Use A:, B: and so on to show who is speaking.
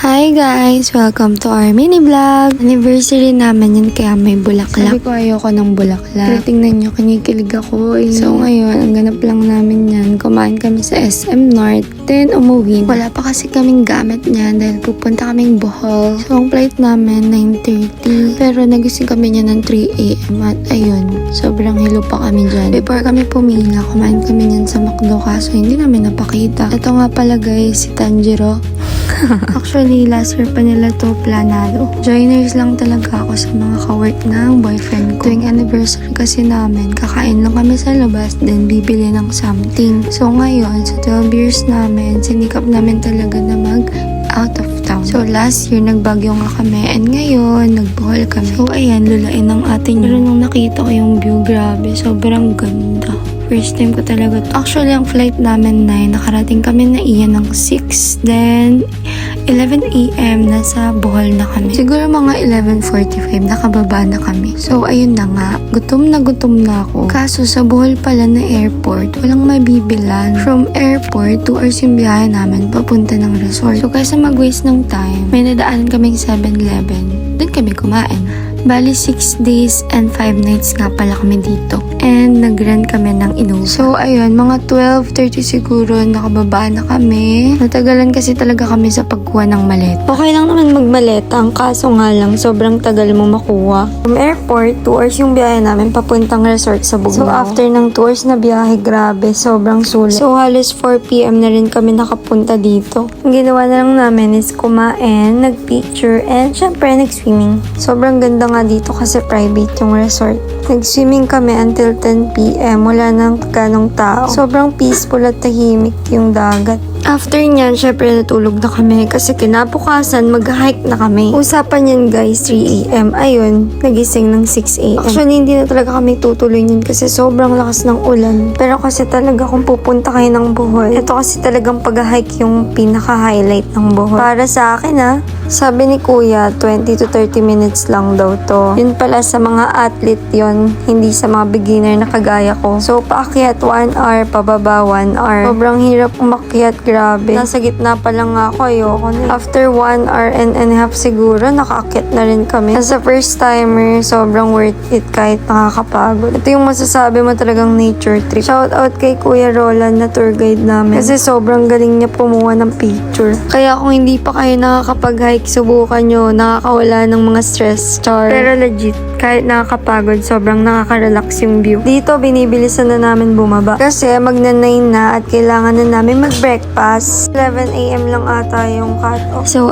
A: Hi guys! Welcome to our mini vlog. Anniversary namin yun kaya may bulaklak. Sabi ko ayoko ng bulaklak. Pero tingnan nyo, kinikilig ako eh. So ngayon, ang ganap lang namin yan. Kumain kami sa SM North. Then umuwi. Wala pa kasi kaming gamit niyan dahil pupunta kaming Bohol. So ang flight namin 9:30. Pero nagising kami niya ng 3 AM at ayun, sobrang hilo pa kami dyan. Before kami pumila, kumain kami niyan sa McDo kaso hindi namin napakita. Ito nga pala guys, si Tanjiro. Actually, last year pa nila to planado. Joiners lang talaga ako sa mga ka-work ng boyfriend ko. Tuwing anniversary kasi namin, kakain lang kami sa labas, then bibili ng something. So ngayon, sa 12 years namin, sinikap namin talaga na out of town. So last year, nagbagyo nga kami, and ngayon, nagbohol kami. So ayan, lulain ng atin. Pero nung nakita ko yung view, grabe, sobrang ganda. First time ko talaga to. Actually, ang flight namin 9, nakarating kami na iyan ng 6. Then, 11 AM, nasa Bohol na kami. Siguro mga 11:45, nakababa na kami. So, ayun na nga. Gutom na ako. Kaso, sa Bohol pala na airport, walang mabibilan. From airport, 2 hours yung biyahe namin, papunta ng resort. So, kaysa mag-waste ng time, may nadaanan kaming 7-Eleven. Doon kami kumain. Bali, 6 days and 5 nights nga pala kami dito. And nag-rent kami ng Innova. So, ayun, mga 12:30 siguro, nakababa na kami. Natagalan kasi talaga kami sa pagkuha ng maleta. Okay lang naman magmaleta, ang kaso nga lang, sobrang tagal mo makuha. From airport, 2 hours yung biyahe namin papuntang resort sa Bugnaw. So, after ng 2 hours na biyahe, grabe, sobrang sulit. So, halos 4 PM na rin kami nakapunta dito. Ang ginawa na lang namin is kumain, nag-picture, and syempre, nag-swimming. Sobrang ganda nga dito kasi private yung resort. Nag-swimming kami until 10 PM. Wala nang ganong tao. Sobrang peaceful at tahimik yung dagat. After nyan, syempre natulog na kami kasi kinabukasan mag-hike na kami. Usapan yan guys, 3 AM. Ayun, nagising ng 6 AM. Actually, hindi na talaga kami tutuloy nyan kasi sobrang lakas ng ulan. Pero kasi talaga kung pupunta kayo ng Bohol, ito kasi talagang pag-hike yung pinaka-highlight ng Bohol. Para sa akin sabi ni Kuya, 20 to 30 minutes lang daw to. Yun pala sa mga athlete yon, hindi sa mga beginner na kagaya ko. So, paakyat 1 hour, pababa 1 hour. Sobrang hirap umakyat, grabe. Nasa gitna pa lang nga ako, ayoko na. After 1 hour and a half siguro, nakaakyat na rin kami. As a first timer, sobrang worth it kahit nakakapagod. Ito yung masasabi mo talagang nature trip. Shout out kay Kuya Roland na tour guide namin. Kasi sobrang galing niya pumuha ng picture. Kaya kung hindi pa kayo nakakapag-hike, subukan nyo, nakakawala ng mga stress. Char. Pero legit, kahit nakakapagod, sobrang nakaka-relax yung view. Dito, binibilisan na namin bumaba. Kasi magna-9 na at kailangan na namin mag-breakfast. 11 AM lang ata yung cut-off. So,